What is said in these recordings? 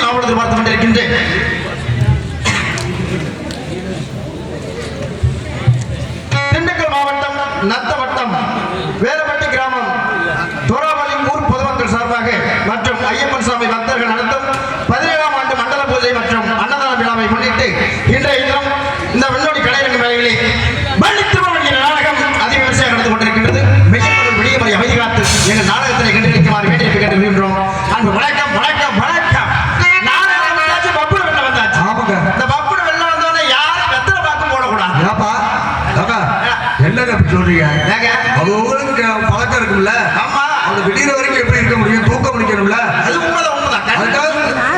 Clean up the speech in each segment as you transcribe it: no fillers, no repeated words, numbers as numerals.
ஆவல் எதிர்பார்த்து கொண்டிருக்கின்றேன். திண்டுக்கல் மாவட்டம் நத்தவட்டம் வேலப்பட்டி கிராமம் தோராவளி ஊர் பொதுமக்கள் சார்பாக மற்றும் ஐயப்பன் சாமி பக்தர்கள் நடத்தும் 17ஆம் ஆண்டு மண்டல பூஜை மற்றும் அன்னதான விழாவை முன்னிட்டு இன்றைய தினம் இந்த வெள்ளோடி கலையரங்கு வேலையிலே பள்ளித்திருமணி நாடகம் அதிவிமர்சையாக நடந்து கொண்டிருக்கின்றது. மெய்யப்படும் விடியமறை அமைதி காத்து எங்கள் நாடகத்தினை கண்டிருக்குமாறு வேண்டிய கேட்டு விரும்புகிறோம். அன்பு வணக்கம் வணக்கம் வணக்கம். நாடகம் வந்தாச்சு, பப்புட வெள்ள வந்தாச்சு. இந்த பப்புட வெள்ள வந்தோடனே யாரும் வெத்தலை பார்க்க போடக்கூடாது. என்னங்க சொல்றீங்க? அது உங்களுக்கு பழக்கம் இருக்கும்ல. ஆமா, அது விடிகிற வரைக்கும் எப்படி இருக்க முடியும்? தூக்க முடிக்கணும்ல. அது உண்மைதான் உண்மைதான்.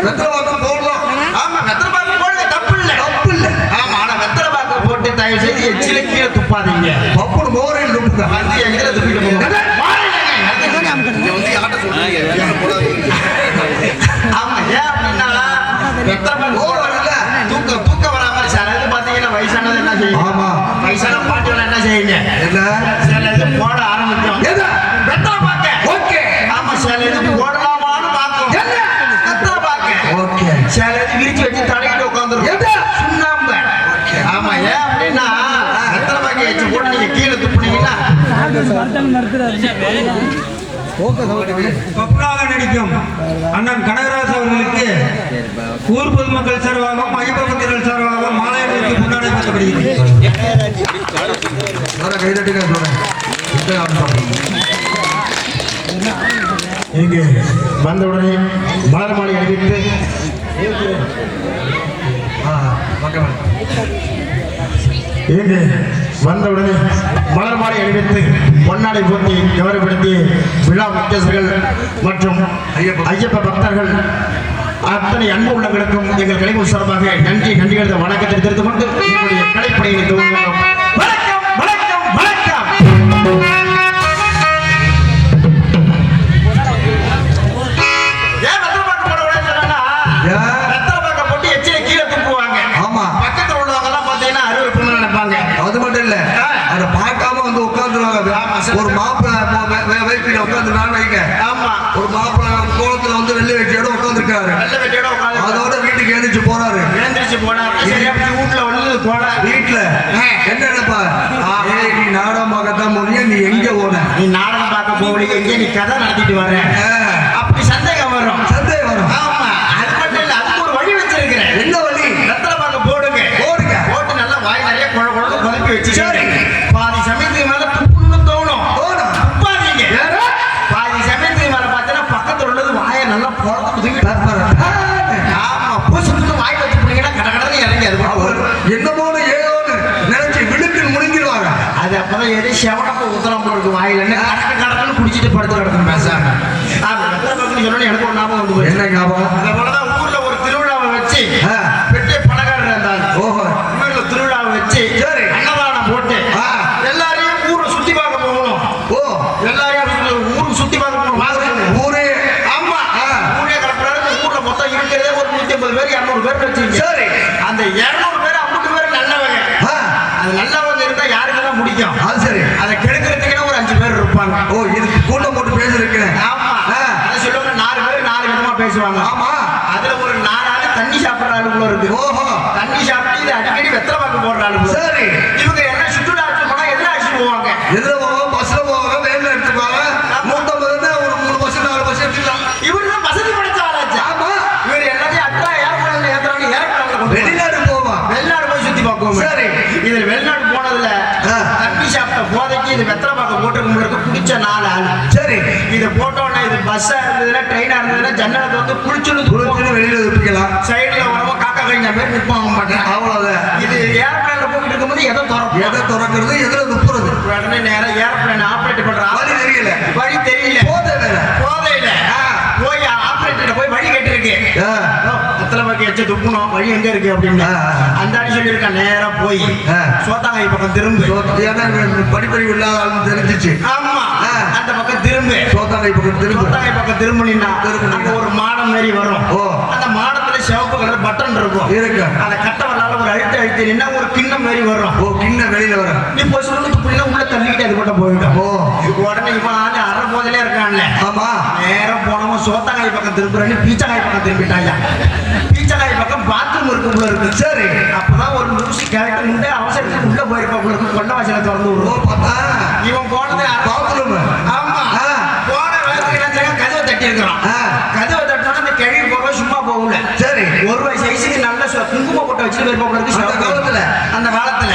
வெத்தலை பாக்கம் போடலாம். ஆமா, வெத்தலை பாக்கம் போடுங்க, தப்பு இல்லை தப்பு இல்லை. ஆமா, ஆனா வெத்தலை பாக்கம் போட்டு தயவு செய்து எச்சில கீழே துப்பாதீங்க. பப்புடு மோரையில் துப்புங்க. வந்து எங்கிட்ட துப்பிட்டு போங்க. ஆமா, ஏன் அப்படின்னா வெத்தலை பாக்கம் தூக்க வரா மாதிரி சார். அது பாத்தீங்கன்னா வயசானது என்ன செய்யும்? ஆமா, வயசான பாட்டுகள் என்ன செய்யுங்க? என்ன சில இது போட ஆரம்பிக்கும். வெத்தலை பாக்க ஓகே. ஆமா, சில இது போடலாமான்னு பார்க்கும். வெத்தலை பாக்க ஓகே. சில இது விரிச்சு வச்சு தடையிட்டு உட்காந்துரும். சுண்ணாம்பு. ஆமா, ஏன் அப்படின்னா வெத்தலை பாக்க வச்சு போட்டு நீங்க கீழே துப்புனீங்கன்னா பப்புடாக நடிக்கும் அண்ணன் கனகராஜ் அவர்களுக்கு ஊர் பொதுமக்கள் சார்பாகவும் ஐயப்ப பக்தர்கள் சார்பாகவும் மாலை அணிவித்து கொண்டாடி வைக்கப்படுகிறது. இங்கு வந்தவுடனே மலர் மாலை அணிவித்து இங்கு வந்தவுடனே மலர் மாலை அணிவித்து பொன்னாடை போட்டி கௌரவப்படுத்தி விழா முக்கியஸ்தர்கள் மற்றும் ஐயப்ப பக்தர்கள் அத்தனை அன்பு உள்ளங்களுக்கும் எங்கள் கலைஞர் சார்பாக நன்றிகளை வணக்கத்தை தெரிவித்துக் கொண்டு எங்களுடைய கலைப்படையை துவங்குகிறோம். வணக்கம் வணக்கம் வணக்கம். ஏன் வெத்தலை பாக்கு போட விடாதுன்னு சொன்னா, வெத்தலை பாக்க போட்டு எச்சில கீழே துப்புவாங்க. ஆமா, பக்கத்துல உள்ளவங்க எல்லாம் பாத்தீங்கன்னா அருவருப்புன்னு நினைப்பாங்க. அது மட்டும் இல்ல, அதை பார்க்காம வந்து உட்காந்துருவாங்க. ஒரு மாப்பிள்ளை வைப்பில உட்காந்துருக்கான்னு வைங்க. ஆமா, ஒரு மாப்பிள்ளை கோலத்துல வந்து வெள்ளை வெட்டியோட உட்காந்துருக்காரு. நல்ல வெட்டியோட உட்கார்ந்து அதோட வீட்டுக்கு எழுந்திரிச்சு போறாரு. எழுந்திரிச்சு போனாரு. சரியா வீட்டுல வந்து போனாரு. வீட்டுல என்ன நினைப்பா? நீ நாடகம் பார்க்கத்தான் முடியும், நீ எங்க போன? நீ நாடகம் பார்க்க போவீங்க, எங்க நீ கதை நடத்திட்டு வர அப்படி சந்தேகம் வரும். சந்தேகம் வரும். ஆமா, அது மட்டும் இல்ல, அதுக்கு ஒரு வழி வச்சிருக்கிறேன். என்ன வழி? வெத்தலை பாக்க போடுங்க போடுங்க. போட்டு நல்லா வாய் நிறைய குழந்தை குழப்பி வச்சு பாதி சமயத்துக்கு மேல துப்புன்னு தோணும். துப்பாதீங்க. பாதி சமயத்துக்கு மேல பார்த்தீங்கன்னா பக்கத்துல உள்ளது வாயை நல்லா குழந்தை. ஆமா, பூசத்துக்கு வாய் வச்சு போனீங்கன்னா கடற்கடன்னு இறங்கி அது என்னமோன்னு ஏதோன்னு நினைச்சு விழுப்பில் முடிஞ்சிருவாங்க. அது அப்பதான் எது செவனப்ப உத்தரம் போடுறது வாயில கடற்கன்னு குடிச்சிட்டு படுத்து கிடக்கணும் பேசாம. ஆமா, வெத்தலை பாக்குன்னு சொன்னோன்னு எனக்கு ஒரு ஞாபகம் வந்து என்ன ஞாபகம்? அதே போலதான் ஊர்ல ஒரு திருவிழாவை வச்சு பெரிய பணக்காரர் இருந்தாங்க. ஓஹோ, ஊர்ல திருவிழாவை வச்சு அன்னதானம் போட்டு எல்லாரையும் ஊரை சுத்தி பார்க்க போகணும். ஓ, எல்லாரையும் ஊருக்கு சுத்தி பார்க்க போகணும். ஊரே. ஆமா, ஊரே கிளப்புறாரு. ஊர்ல மொத்தம் இருக்கிறதே ஒரு 150 பேர் 200 பேர் வச்சுங்க. சரி, அந்த 200 பேர் 50 பேர் நல்லவங்க. அது நல்லவங்க இருந்தா யாருக்கெல்லாம் முடிக்கும்? அது சரி. அதை கெடுக்கிறதுக்குன்னு ஒரு 5 பேர் இருப்பாங்க. ஓ, இதுக்கு கூட்டம் போட்டு பேசிருக்கேன். ஆமா, அதை சொல்லுவாங்க 4 பேர் 4 விதமா பேசுவாங்க. ஆமா, அதுல ஒரு 4 ஆளு தண்ணி சாப்பிடுற ஆளுக்குள்ள இருக்கு. ஓஹோ, தண்ணி சாப்பிட்டு இது அடிக்கடி வெத்தலை பாக்கு போடுற ஆளு. சரி. இவங்க என்ன சுற்றுலா போனா எதிர அடிச்சுட்டு போவாங்க. எதுல போவாங்க? பஸ்ல போவாங்க, வேன்ல எடுத்துப்பாங்க. 150 ஒரு 3 பஸ் 4 பஸ் எடுத்துக்கலாம். இவருதான் வசதி படைச்ச ஆளாச்சு. ஆமா, இவர் எல்லாத்தையும் அட்டா ஏர்பிளைன்ல ஏத்துறாங்க. ஏர்பிளைன்ல வெளிநாடு போவான். வெளிநாடு போய் சுத்தி பார்ப்போம். சரி. இதுல வெளிநாடு போனதுல தண்ணி சாப்பிட்ட போதைக்கு இது வெத்தலை பாக்க போட்டு குடிச்ச 4 ஆளு. சரி, இதை போட்டோன்னா இது பஸ்ஸா இருந்ததுன்னா ட்ரெயினா இருந்ததுன்னா ஜன்னலை வந்து குளிச்சுன்னு வெளியில துப்பிக்கலாம். சைடுல வரவங்க காக்கா கழிஞ்ச மாதிரி நிற்பாங்க மாட்டேன். அவ்வளவுதான். இது ஏர்பிளைன்ல போயிட்டு இருக்கும்போது எதை திறக்கும்? எதை திறக்கிறது, எதுல துப்புறது? உடனே நேரம் ஏர்பிளைன் ஆப்ரேட் பண்ற வழி தெரியல. வழி தெரியல. போதையில போய் ஆப்ரேட்டர் போய் வழி கேட்டிருக்கு. வெத்தலை பாக்கு எச்ச துப்புணும், வழி எங்க இருக்கு அப்படின்னு அந்த அடி சொல்லியிருக்கான். நேரா போய் சோத்தாங்காய் பக்கம் திரும்பு. படிப்பறிவு இல்லாத ஆளுன்னு தெரிஞ்சிச்சு. ஆமா, அந்த பக்கம் திரும்பு. சோத்தாங்கை பக்கம் திரும்ப. சோத்தாங்கை பக்கம் திரும்பினா அங்க ஒரு மாடம் மாதிரி வரும். அந்த மாடத்துல சிவப்பு கலர் பட்டன் இருக்கும். அந்த கட்டவரால ஒரு அழுத்தி நின்னா ஒரு கிண்ணம் மாதிரி வரும். ஓ, கிண்ணம் வெளியில வரும். நீ போய் சொல்லுங்க புள்ள உள்ள தள்ளிக்கிட்டு அது கூட போயிடும். உடனே இவன் அரை போதிலே இருக்கான்ல. ஆமா, நேரம் போனவன் சோத்தக்காய் பக்கம் திரும்புறேன்னு பீச்சக்காய் பக்கம் திரும்பிட்டாயா. பீச்சக்காய் பக்கம் பாத்ரூம் இருக்குள்ள இருக்கு. சரி, அப்பதான் ஒரு மியூசிக் கேரக்டர் உண்டு அவசரத்துக்கு உள்ள போயிருப்பாப்புல இருக்கு. கொண்ட வாசலை திறந்து விடுவோம். பார்த்தா இவன் போனது பாத்ரூம். ஆமா, போன வேலைக்கு கதவை தட்டி இருக்கிறான். கதவை தட்டினா அந்த கிழவி போக சும்மா போகல. சரி, ஒரு ரூபாய் சைஸுக்கு நல்ல குங்கும போட்டு வச்சுட்டு போயிருப்பாப்புல இருக்கு. அந்த காலத்துல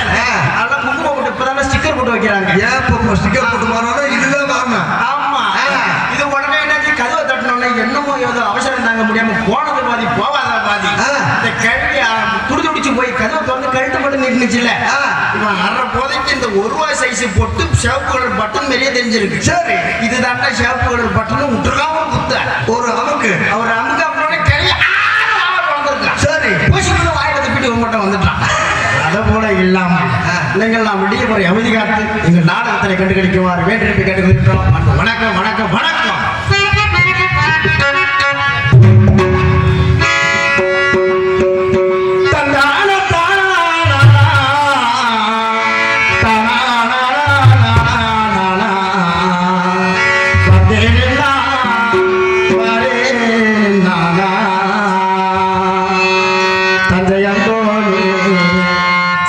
அதெல்லாம் குங்கும போட்டு இப்பதான் ஸ்டிக்கர் போட்டு வைக்கிறாங்க. ஏன் இப்போ ஸ்டிக்கர் போட்டு மாறானோ இதுதான் காரணம். ஆமா, இது உடனே என்னாச்சு, கதவை தட்டினோடனே என்னமோ ஏதோ அவசரம் தாங்க முடியாம போனது பாதி போவாத பாதி இந்த கழுவி துடி துடிச்சு போய் கதவை திறந்து கழுத்து மட்டும் நின்றுச்சுல்ல. இவன் அரை போதைக்கு இந்த ஒரு ரூபாய் சைஸ் போட்டு சிவப்பு கலர் பட்டன் மாதிரியே தெரிஞ்சிருக்கு. சரி, இதுதாண்டா சிவப்பு கலர் பட்டன் விட்டுருக்காம குத்த ஒரு அமுக்கு. அவர் அமுக்கு அப்புறம் கழுவி வந்திருக்கான். சரி, பூசிக்கணும் வாயில தப்பிட்டு உங்கள்கிட்ட வந்துட்டான். அதை போல இல்லாம நீங்கள் நாம் விடிய போற அமைதி காத்து எங்கள் நாடகத்தை கண்டுகளிக்குமாறு வேண்டியிருப்பை கேட்டுக்கொள்கிறோம். வணக்கம் வணக்கம் வணக்கம்.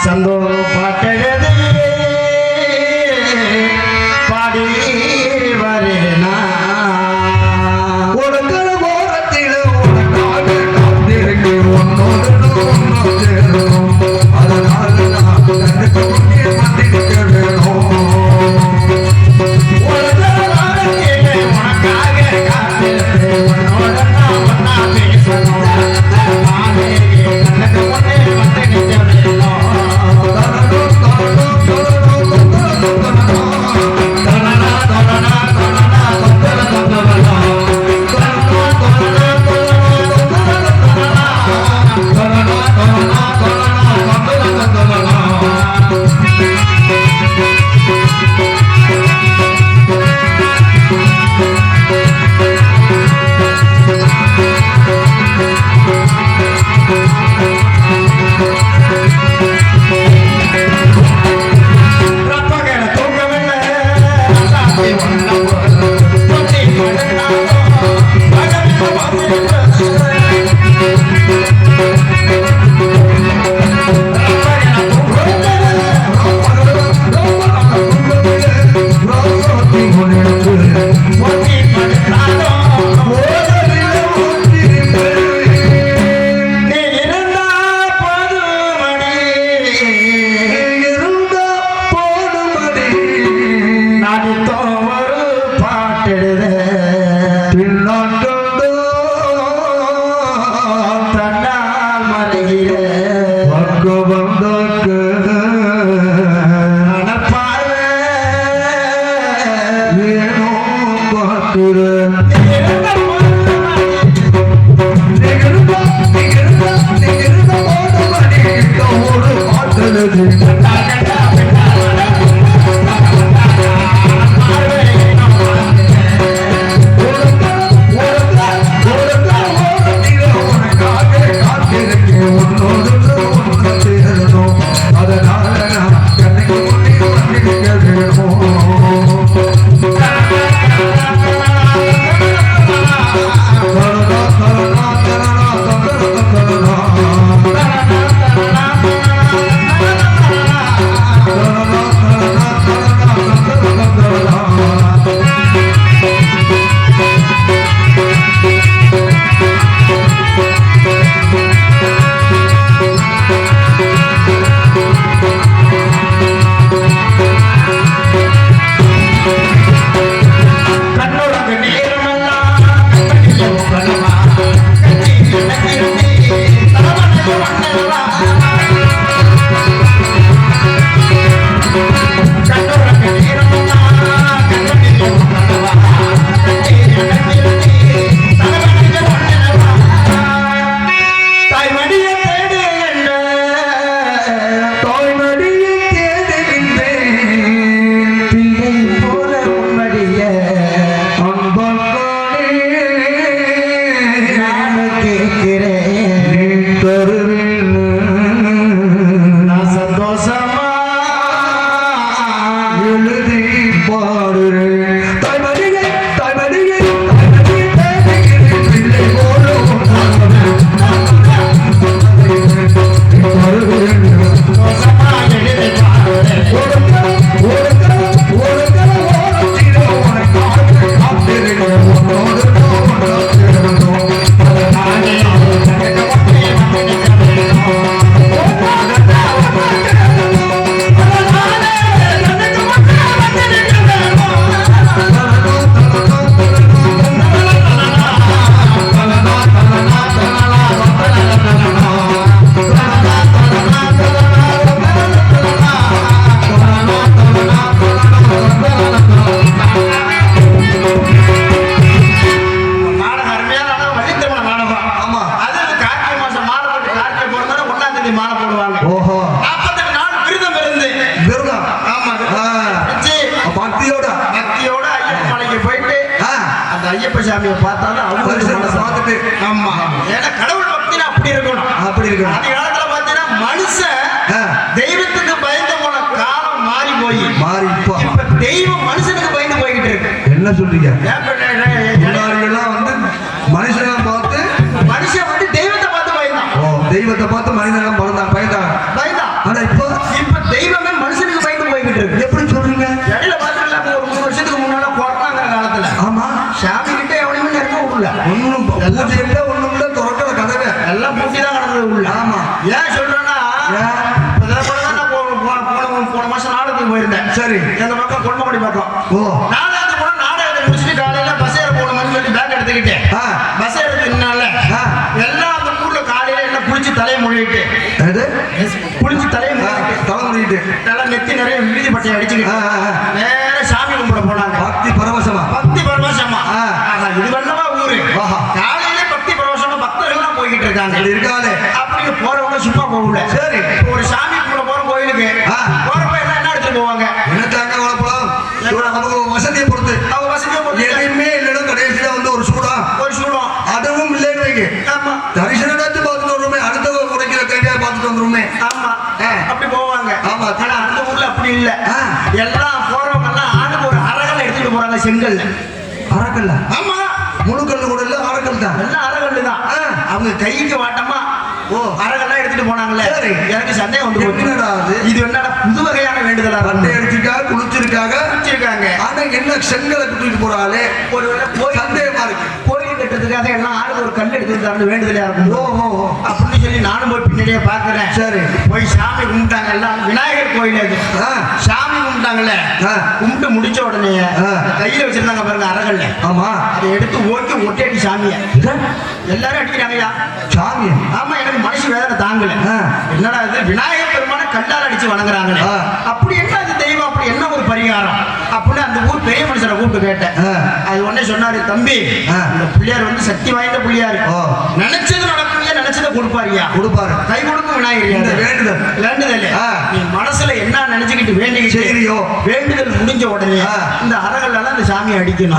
சந்தோ பாட்டெழுதி பாடி வரேனா உனக்கு ஓரத்தில் உனக்காக காத்திருக்கு உன்னோடு சேரும். அதனால நான் கண்ணுக்கு முன்னே வந்திருக்க வேணும். உனக்காக காத்திருக்கு உன்னோட ஒன்னா பேசணும். கண்ணுக்கு முன்னே வந்து நிற்க வேணும். Thank you. சாமியை பார்த்தாலும் பரிசு அவங்க பார்த்துட்டு ஆமா. ஏன்னா கடவுள் பக்தினா அப்படி இருக்கணும். அப்படி இருக்கணும். அந்த காலத்துல பாத்தீங்கன்னா மனுஷன் தெய்வத்துக்கு பயந்து போன காலம் மாறி போய் மாறி இப்ப தெய்வம் மனுஷனுக்கு பயந்து போய்கிட்டு இருக்கு. என்ன சொல்றீங்க? முன்னாடி எல்லாம் வந்து மனுஷனை பார்த்து மனுஷன் வந்து தெய்வத்தை பார்த்து பயந்தான். தெய்வத்தை பார்த்து மனிதன் பயந்தான். ஆனா இப்ப தெய்வமே மனுஷனுக்கு பயந்து போய்கிட்டு இருக்கு. எப்படி சொல்றீங்க? இடையில பாத்தீங்களா, ஒரு 3 வருஷத்துக்கு முன்னால கொரோனாங்கிற காலத்துல ஆமா சாமி கிட்ட எவனையுமே நெருங்க விடல. ஒண்ணும் பூஜை இல்ல, ஒண்ணும் இல்ல, திறக்கிற கதவை எல்லாம் பூட்டி தான் கிடந்தது உள்ள. ஆமா. ஏன் சொல்றேன்னா, போன மாசம் நாடகத்துக்கு போயிருந்தேன். சரி. எங்க பக்கம் கொண்டமடி பக்கம். நாடகத்துக்கு போனா நாடகத்தை முடிச்சுட்டு காலையில பஸ் ஏற போகணும்னு சொல்லி பேக் எடுத்துக்கிட்டு பஸ் ஏறதுனால எல்லாம் அந்த ஊர்ல காலையில எல்லாம் குளிச்சு தலையை மொழிட்டு குளிச்சு தலையை தலைமுடிட்டு நல்லா நெத்தி நிறைய விழுதி பட்டையை அடிச்சுக்கிட்டு நேர சாமி கும்பிட போனாங்க. பக்தி பரவசமா இது வல்லவா ஊரு. காலையில பக்தி பரவசமா பக்தர்கள் போய்கிட்டு இருக்காங்க. இருக்காது அப்படி போறவங்க சும்மா போகல. சரி. ஒரு சாமி கும்பிட போற கோயிலுக்கு போறப்ப என்ன எடுத்துட்டு போவாங்க? என்னத்தாங்க வளப்பலாம் அவங்க வசதியை பொறுத்து. அவங்க வசதியை பொறுத்து எதுவுமே இல்லைன்னா கடைசியில வந்து ஒரு சூடம் அதுவும் இல்லைன்னு வைங்க. ஆமா. தரிசனத்தாச்சும் பார்த்துட்டு வருமே, அடுத்த உடைக்கிற கையா பார்த்துட்டு வந்துருமே. ஆமா. அப்படி போவாங்க. ஆமா. ஆனா அந்த ஊர்ல அப்படி இல்ல. எல்லாம் போறவங்க எல்லாம் ஆளுக்கு ஒரு அரகலை எடுத்துட்டு போறாங்க. செங்கல்ல அரக்கல்ல. ஆமா. முழுக்கல்லு கூட இல்ல, அரக்கல் தான். எல்லாம் அரகல்லு தான். அவங்க கைக்கு வாட்டமா அரகெல்லாம் எடுத்துட்டு போனாங்களே. எனக்கு சந்தேகம் வந்து என்னடா அது? இது என்னடா புது வகையான வேண்டுதலா? பண்டை எடுத்துக்காக குளிச்சிருக்காங்க. ஆனா என்ன செங்கலை குட்டிட்டு போறாளே, ஒரு சந்தேகமா இருக்கு. கோயில் கட்டுறதுக்காக எல்லாம் ஆளுக்கு ஒரு கல் எடுத்துட்டு வேண்டுதலா இருக்கும் அப்படின்னு சொல்லி நானும் போய் பின்னாடியே பாக்குறேன். சரி. போய் சாமி கும்பிட்டாங்க. எல்லாம் விநாயகர் கோயில் அது. சாமி கும்பிட்டாங்கல்ல, கும்பிட்டு முடிச்ச உடனே கையில வச்சிருந்தாங்க பாருங்க அரகல்ல. ஆமா. அதை எடுத்து ஓட்டி ஒட்டேடி சாமிய எல்லாரும் அடிக்கிறாங்கய்யா. சாமி. ஆமா. எனக்கு மனசு வேதனை தாங்கல. என்னடா இது, விநாயகர் பெருமான கல்லால் அடிச்சு வணங்குறாங்களே, அப்படி என்ன அது தெய்வம், அப்படி என்ன ஒரு பரிகாரம் அப்படின்னு அந்த ஊர் பெரிய மனுஷரை கூப்பிட்டு கேட்டேன். அது உடனே சொன்னாரு, தம்பி இந்த பிள்ளையார் வந்து சக்தி வாய்ந்த பிள்ளையாரு, நினைச்சது நடக்குங்க, நினைச்சதை கொடுப்பாருயா. கை கொடுக்கும் விநாயகர். வேண்டுதல் நீ மனசுல என்ன நினைச்சுக்கிட்டு வேண்டிக்கிட்டு வேண்டுதல் முடிஞ்ச உடனே இந்த அரகல்லாம் இந்த சாமியை அடிக்கணும்.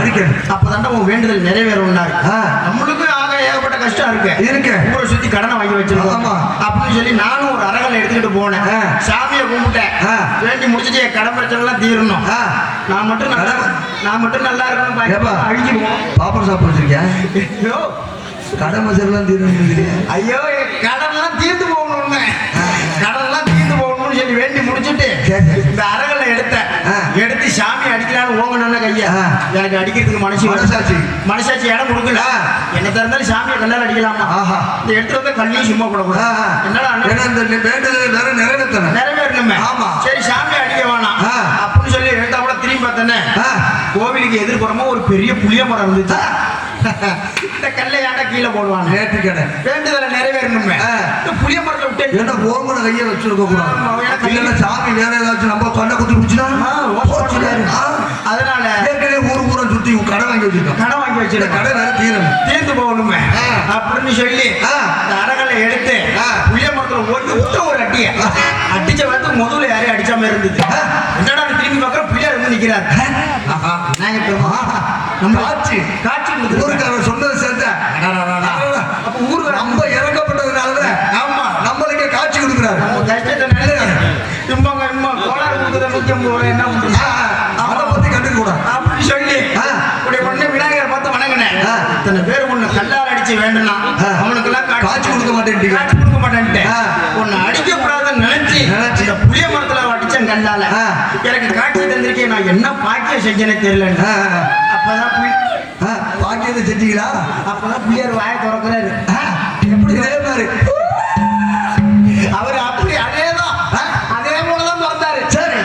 அப்பதான் உன் வேண்டுதல் நிறைவேறும்னாரு. நம்மளுக்கும் ஏகப்பட்ட கஷ்டம் இருக்கு. ஊரை சுத்தி கடனை வாங்கி வச்சிருக்கோம் அப்படின்னு சொல்லி நானும் ஒரு அரகலை எடுத்துக்கிட்டு போனேன். சாமியை கும்பிட்டேன். வேண்டி முடிச்சுட்டு என் கடன் பிரச்சனை எல்லாம் தீரணும். நான் மட்டும் நல்லா இருக்கணும். அழிஞ்சுக்குவோம். பாப்பர் சாப்பிட வச்சிருக்கேன். கடன் மசெல்லாம் தீரணும். ஐயோ, கடன்லாம் தீர்ந்து போகணும்னு கடன்லாம் தீர்ந்து போகணும்னு சொல்லி வேண்டி முடிச்சுட்டு இந்த அரகலை எடுத்து சாமி அடிக்கலான்னு ஓங்கணும்னு கையா. எனக்கு அடிக்கிறதுக்கு மனசாட்சி இடம் கொடுக்கல. என்ன திறந்தாலும் சாமியை கல்லால் அடிக்கலாமா? இந்த எடுத்து வந்து கல்லையும் சும்மா போடக்கூடாது. என்னடா நிறைவேறணுமே. சரி சாமி அடிக்க வேணாம் அப்படின்னு சொல்லி ரெண்டா கூட திரும்பி பார்த்தேன்னு கோவிலுக்கு எதிர்ப்புறமா ஒரு பெரிய புளிய மரம் இருந்துச்சு. இந்த கல்லை ஏன்டா கீழே போடுவாங்க? நேற்று கடை வேண்டுதலை நிறைவேறணுமே. புளிய மரத்தை விட்டு என்ன ஓமன கையை வச்சிருக்க கூடாது. சாமி வேற ஏதாச்சும் நம்ம தொண்டை குத்தி குடிச்சுனா அதனால ஏற்கனவே ஊரை சுத்தி கடன் வாங்கி வச்சிருக்கோம். கடை வேற தீர்ந்து போகணுமே அப்படின்னு சொல்லி இந்த அரகலை எடுத்து புளிய மரத்துல ஓட்டி விட்ட ஒரு அடிச்ச வந்து முதல்ல யாரையும் அடிச்சாம இருந்தது. என்னடா திரும்பி பார்க்குற பிள்ளையார் வந்து நிக்கிறார். நம்ம காட்சி ஊருக்காரர் சொன்னது சேர்த்த ஊருக்கு நம்ம இறக்கப்பட்டதுனாலதான் நம்மளுக்கே காட்சி கொடுக்குறாரு. கோளாறு கொடுக்குற 150 ரூபாய் என்ன அதை பத்தி கண்டுக்க கூடாது அப்படின்னு சொல்லி உடனே விநாயகரை பார்த்து வணங்கினேன். இத்தனை பேர் ஒண்ணு கல்லால் அடிச்சு வேண்டும்னா அவனுக்கு எல்லாம் காட்சி கொடுக்க மாட்டேன்ட்டு ஒன்னு அடிக்க கூடாதுன்னு நினைச்சு இந்த புளிய மரத்துல அடிச்சேன் கல்லால. எனக்கு காட்சி தந்திருக்கேன். நான் என்ன பாக்கியம் செஞ்சேனே தெரியல. அப்பதான் பாக்கியத்தை செஞ்சீங்களா? அப்பதான் பிள்ளையார் வாயை திறக்கிறாரு. எப்படி இதே மாதிரி அவரு அப்படி அதே போலதான் திறந்தாரு. சரி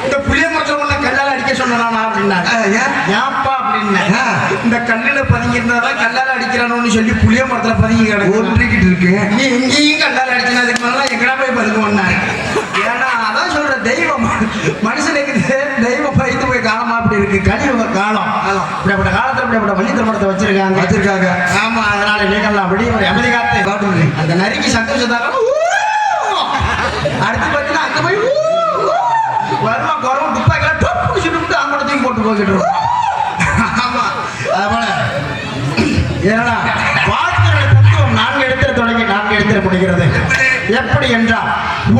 இந்த புளிய மரத்துல ஒண்ணு கல்லால அடிக்க சொன்னா அப்படின்னா ஏன்ப்பா அப்படின்னு இந்த கல்லுல பதுங்கி இருந்தாதான் கல்லால அடிக்கிறானு சொல்லி புளிய மரத்துல பதுங்கி ஒன்றிக்கிட்டு இருக்கு. நீ இங்கேயும் கல்லால அடிச்சுனா அதுக்கு மேல எங்கடா போய் பதுங்குவோம்னாரு. ஏன்னா அதான் சொல்ற தெய்வம் மனுஷனுக்கு தெய்வம் பயந்து போய் காலமா அப்படி இருக்கு. கலியுக காலம். இப்படிப்பட்ட காலத்துல இப்படிப்பட்ட வள்ளி திருமணத்தை வச்சிருக்காங்க. ஆமா. அதனால நீங்கள்லாம் அப்படி ஒரு அமைதி காத்து அந்த நறுக்கி சந்தோஷத்தாக அடுத்து பார்த்தீங்கன்னா அங்க போய் வருமா குறவும் துப்பாக்கெல்லாம் டொப்புன்னு சுட்டு அவங்க தூக்கி போட்டு ஏன்னா வாழ்க்கையோட தத்துவம் 4 எழுத்துல தொடங்கி 4 எழுத்துல முடிகிறது. எப்படி என்றால்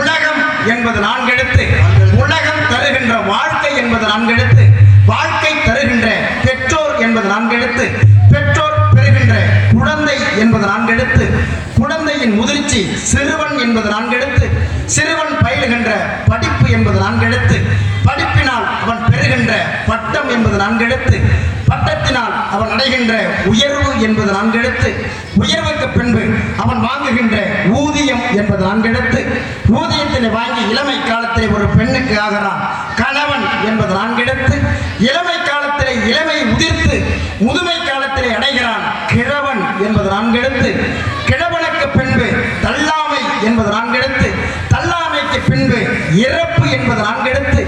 உலகம் என்பது 4 எழுத்து, உலகம் தருகின்ற வாழ்க்கை என்பது 4 எழுத்து, வாழ்க்கை தருகின்ற பெற்றோர் என்பது 4 எழுத்து, பெற்றோர் பெறுகின்ற குழந்தை என்பது 4 எழுத்து, குழந்தையின் முதிர்ச்சி சிறுவன் என்பது 4 எழுத்து, சிறுவன் பயிலுகின்ற படிப்பு என்பது 4 எழுத்து, படிப்பினால் அவன் பெறுகின்ற பட்டம் என்பது 4 எழுத்து, பட்டத்தினால் அவன் அடைகின்ற உயர்வு என்பது 4 எழுத்து, உயர்வுக்கு பின்பு அவன் வாங்குகின்ற ஊதியம் என்பது 4 எழுத்து, ஊதியத்தினை வாங்கி இளமை காலத்திலே ஒரு பெண்ணுக்கு ஆகிறான் கணவன் என்பது 4 எழுத்து, இளமை காலத்திலே இளமை உதிர்த்து முதுமை காலத்திலே அடைகிறான் கிழவன் என்பது 4 எழுத்து, கிழவனுக்கு பின்பு தள்ளாமை என்பது 4 எழுத்து, தள்ளாமைக்கு பின்பு இறப்பு என்பது 4 எழுத்து,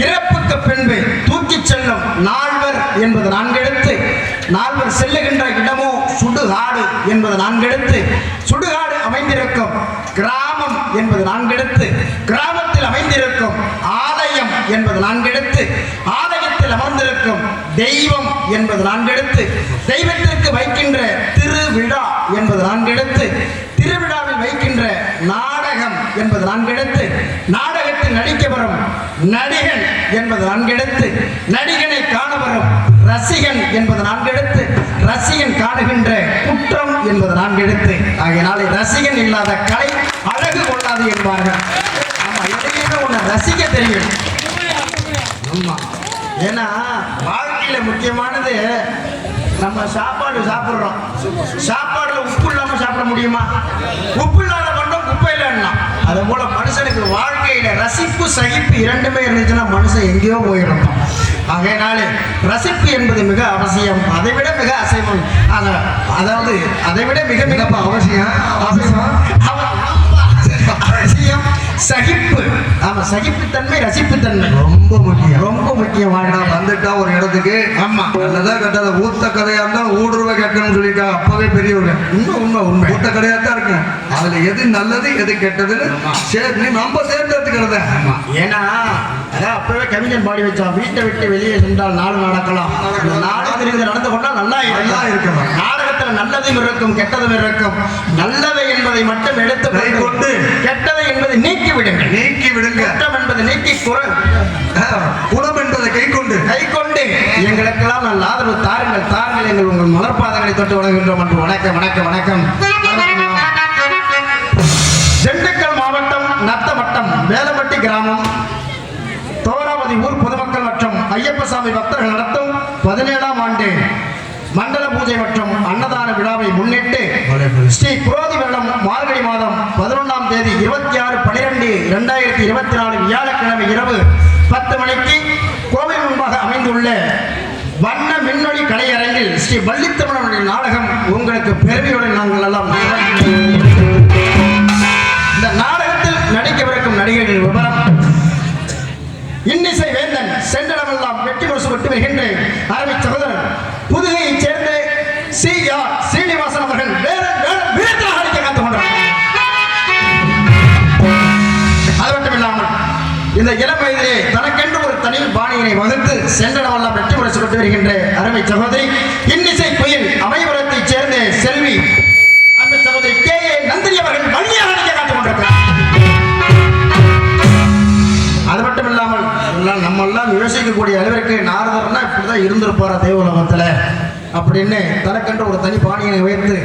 இறப்புக்கு பின்பு தூக்கிச் செல்லும் நால்வர் என்பது 4 எழுத்து, நால்வர் செல்லுகின்ற இடமோ சுடுகாடு என்பது 4 எழுத்து, சுடுகாடு அமைந்திருக்கும் கிராமம் என்பது 4 எழுத்து, கிராமத்தில் அமைந்திருக்கும் ஆலயம் என்பது 4 எழுத்து, ஆலயத்தில் அமர்ந்திருக்கும் தெய்வம் என்பது 4 எழுத்து, தெய்வத்திற்கு வைக்கின்ற திருவிழா என்பது 4 எழுத்து, திருவிழாவில் வைக்கின்ற நாடகம் என்பது 4 எழுத்து, நாடகத்தில் நடிக்க வரும் நடிகன் என்பது 4 எழுத்து, நடிகனை காண வரும் ரசிகன் என்பது 4 எழுத்து, ரசிகன் காணுகின்ற குற்றம் என்பது 4 எழுத்து. ஆகையினாலே ரசிகன் இல்லாத கலை அழகு கொள்ளாது என்பார்கள். ஆமா, எதையுமே ஒன்று ரசிக்க தெரியும். ஆமா, ஏன்னா வாழ்க்கையில முக்கியமானது நம்ம சாப்பாடு சாப்பிடுறோம், சாப்பாடுல உப்பு இல்லாம சாப்பிட முடியுமா? உப்பு இல்லாத பண்டம் குப்பையில எண்ணலாம். அதே போல மனுஷனுக்கு வாழ்க்கையில ரசிப்பு சகிப்பு இரண்டுமே இருந்துச்சுன்னா மனுஷன் எங்கேயோ போயிடும். ஆகையினாலே ரசிப்பு என்பது மிக அவசியம், அதை விட மிக அசைவம், அதாவது அதை விட மிக மிக அவசியம் அவசியம் சகிப்பு. ஆமா, சகிப்புத்தன்மை ரசிப்புத்தன்மை ரொம்ப முக்கியம், ரொம்ப முக்கியம். நான் வந்துட்டா ஒரு இடத்துக்கு ஆமா நல்லதா கட்டாத ஊத்த கதையா இருந்தா ஊடுருவ கேட்கணும்னு சொல்லியிருக்காங்க அப்பவே பெரியவங்க. உண்மை உண்மை உண்மை. ஊத்த கதையா தான் இருக்கும், அதுல எது நல்லது எது கெட்டதுன்னு சரி நம்ம தேர்ந்தெடுத்துக்கிறத. ஏன்னா அதான் அப்பவே கவிஞன் பாடி வச்சான், வீட்டை விட்டு வெளியே சென்றால் நாடு நடக்கலாம், நாடு தெரிந்து நடந்து கொண்டால் நல்லா இருக்கலாம். நாடகத்தில் நல்லதும் இருக்கும் கெட்டதும் இருக்கும், நல்லதை என்பதை மட்டும் எடுத்து கொண்டு கெட்டதை என்பதை நீக்கி விடுங்க, நீக்கி விடுங்க, குற்றம் என்பதை நீக்கி குணம் என்பதை கை கொண்டு எங்களுக்கெல்லாம் நல்ல ஆதரவு தாருங்கள் தாருங்கள், எங்கள் உங்கள் மலர்பாதங்களை தொட்டு வணங்குகின்றோம் என்று. வணக்கம் வணக்கம் வணக்கம். திண்டுக்கல் மாவட்டம் நத்தவட்டம் வேலப்பட்டி கிராமம் தோராவதி ஊர் பொதுமக்கள் மற்றும் ஐயப்பசாமி பக்தர்கள் நடத்தும் 17ஆம் ஆண்டு மண்டல பூஜை மற்றும் அன்னதான விழாவை முன்னிட்டு ஸ்ரீ குரோதி வருடம் மார்கழி மாதம் 11ஆம் தேதி 26/12/2024 வியாழக்கிழமை இரவு 10 மணிக்கு கோவில் முன்பாக அமைந்துள்ள வண்ண மின்னொளி கலையரங்கில் ஸ்ரீ வள்ளித்தமிழனுடைய நாடகம் உங்களுக்கு பெருமையுடன் நாங்கள் எல்லாம் இந்த நாடகத்தில் நடிக்கவிருக்கும் நடிகர்கள் விவரம்: இன்னிசை வேந்தன் சென்றடமெல்லாம் வெற்றி முரசு விட்டு வருகின்ற அருமை சகோதரர் புதுகையைச் சேர்ந்த C.R. சீனிவாசன் அவர்கள் வீரத்திலாக நடிக்க காத்துக் கொண்டார். அது மட்டுமில்லாமல் இந்த இளம் வயதிலே தனக்கென்று ஒரு தனி பாணியினை வகுத்து சென்றடமெல்லாம் வெற்றி முரசு விட்டு வருகின்ற அருமை சகோதரி இன்னிசை புயல் அமைவரத்தைச் சேர்ந்த செல்வி அந்த சகோதரி K.A. நந்தினி அவர்கள் வள்ளியாக நடிக்க காத்துக் கொண்டிருக்கிறார். அது மட்டும் இல்லாமல் நம்ம எல்லாம் யோசிக்கக்கூடிய அளவிற்கு நாரதர்னா இப்படிதான் இருந்திருப்பாரா தேவலோகத்துல அப்படின்னு தனக்கென்று ஒரு தனி பாணியினை வைத்து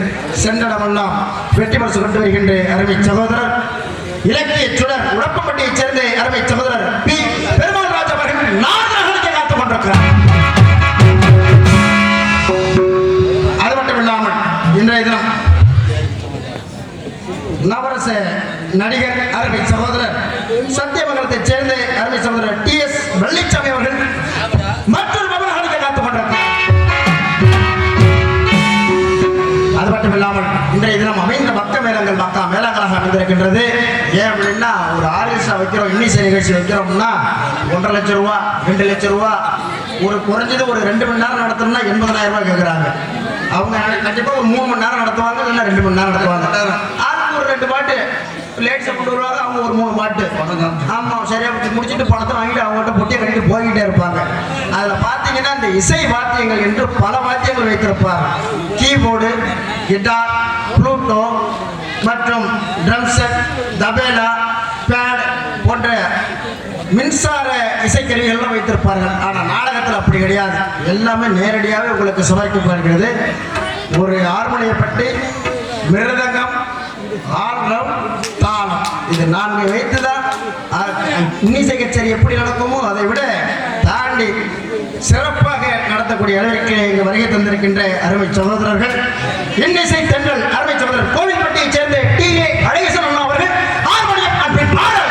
சென்றடமெல்லாம் வெற்றி பரிசு கொண்டு வருகின்ற அருமை சகோதரர் இலக்கிய சுடர் உடப்பப்பட்டியைச் சேர்ந்த அருமை சகோதரர் P. பெருமாள் ராஜ் அவர்கள் நாரதர்களுக்கு காத்துக் கொண்டிருக்கிறார். அது மட்டும் இல்லாமல் இன்றைய தினம் நவரச நடிகர் அருமை சகோதரர் சத்தியமங்கலத்தைச் சேர்ந்த அருமை சகோதரர் T.S. வள்ளிச்சாமி அவர்கள் மற்றொரு மகன்களுக்கு காத்துக் கொண்டிருக்கிறார். அது மட்டும் இல்லாமல் இன்றைய தினம் அமைந்த பக்த மேளங்கள் மக்கா மேளங்களாக அமைந்திருக்கின்றது. ஏன் அப்படின்னா ஒரு ஆர்கெஸ்ட்ரா வைக்கிறோம், இன்னிசை நிகழ்ச்சி வைக்கிறோம்னா 1.5 லட்சம் ரூபா 2 லட்சம் ரூபா, ஒரு குறைஞ்சது ஒரு 2 மணி நேரம் நடத்தணும்னா 80,000 ரூபாய் கேட்குறாங்க. அவங்க கண்டிப்பா ஒரு 3 மணி நேரம் நடத்துவாங்க, இல்லைன்னா 2 மணி நேரம் நடத்துவாங்க. ஆளுக்கு ஒரு 2 பாட்டு லேடிஸை கொண்டு வருவாங்க, அவங்க ஒரு 3 பாட்டு ஆமாம் சரியா முடிச்சுட்டு பணத்தை வாங்கிட்டு அவங்ககிட்ட பொட்டியை கட்டிட்டு போய்கிட்டே இருப்பாங்க. அதில் பார்த்தீங்கன்னா இந்த இசை வாத்தியங்கள் என்று பல வாத்தியங்கள் வைத்திருப்பார். கீபோர்டு, கிட்டார், ப்ளூட்டோ மற்றும் ட்ரம் செட், தபேலா, பேட் போன்ற மின்சார இசைக்கருவிகள்லாம் வைத்திருப்பார்கள். ஆனால் நாடகத்தில் அப்படி கிடையாது. எல்லாமே நேரடியாகவே உங்களுக்கு சமர்ப்பிக்கப்படுகிறது. ஒரு ஹார்மோனியை பற்றி மிருதங்கம், ஆர்வம், தாளம் இது 4 வைத்துதான் இன்னிசை கச்சேரி எப்படி நடக்குமோ அதை விட தாண்டி சிறப்பாக நடத்தக்கூடிய அளவிற்கு இங்கு வருகை தந்திருக்கின்ற அருமை சகோதரர்கள் இன்னிசை தென்றல் அருமை சகோதரர் கோவில்பட்டியைச் சேர்ந்த டி.ஏ. அழகேசன் அண்ணா அவர்கள் ஹார்மோனியம் அன்பின் பாடல்.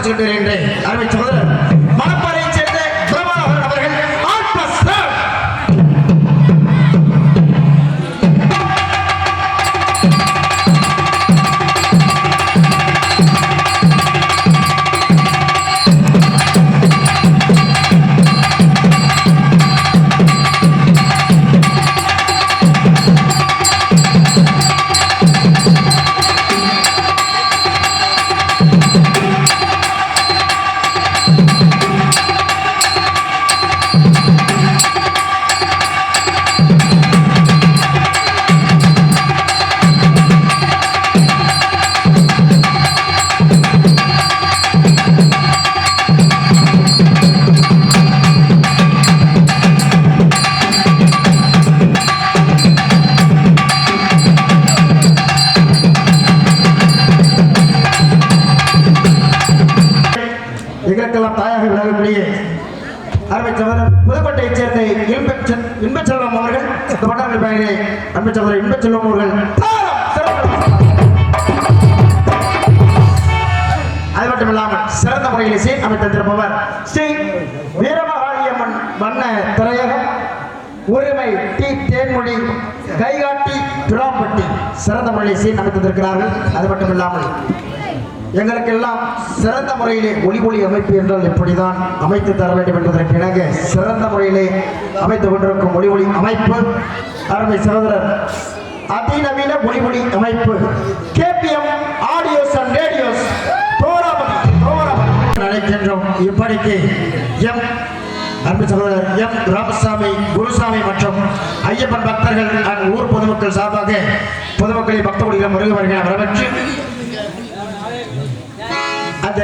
வச்சுக்கிட்டு வருகின்றேன். அருமை சகோதரர் மணப்பாறையைச் சேர்ந்த பிரபாகரன் அவர்கள் ஆல்பஸ்டர். எங்களுக்கெல்லாம் தாயாக விளங்கக்கூடிய அருமை சகோதரர் புதுக்கோட்டையைச் சேர்ந்த இன்பச்செல்வம் அவர்கள் தொண்டார்கள் பயணியை அன்பு சகோதரர் இன்பச்செல்வம் அவர்கள் அது மட்டும் இல்லாமல் சிறந்த முறையில் இசை அமைத்திருப்பவர் ஸ்ரீ வீரமகாளியம்மன் வண்ண திரையகம் உரிமை டி தேன்மொழி கைகாட்டி துராம்பட்டி சிறந்த முறையில் இசை அமைத்திருக்கிறார்கள். அது மட்டும் இல்லாமல் எங்களுக்கெல்லாம் சிறந்த முறையிலே ஒளி அமைப்பு என்றால் எப்படிதான் அமைத்து தர வேண்டும் என்பதற்கு இணங்க சிறந்த முறையிலே அமைத்துக் கொண்டிருக்கும் ஒளி அமைப்பு அருமை சகோதரர் அதிநவீன ஒளி அமைப்பு கேபிஎம் ஆடியோஸ் அண்ட் ரேடியோஸ் நினைக்கின்றோம். இப்படிக்கு எம் அன்பு சகோதரர் எம் ராமசாமி குருசாமி மற்றும் ஐயப்பன் பக்தர்கள் ஊர் பொதுமக்கள் சார்பாக பொதுமக்களை பக்தகுடியில் முருக வருகிற வரவேற்று அந்த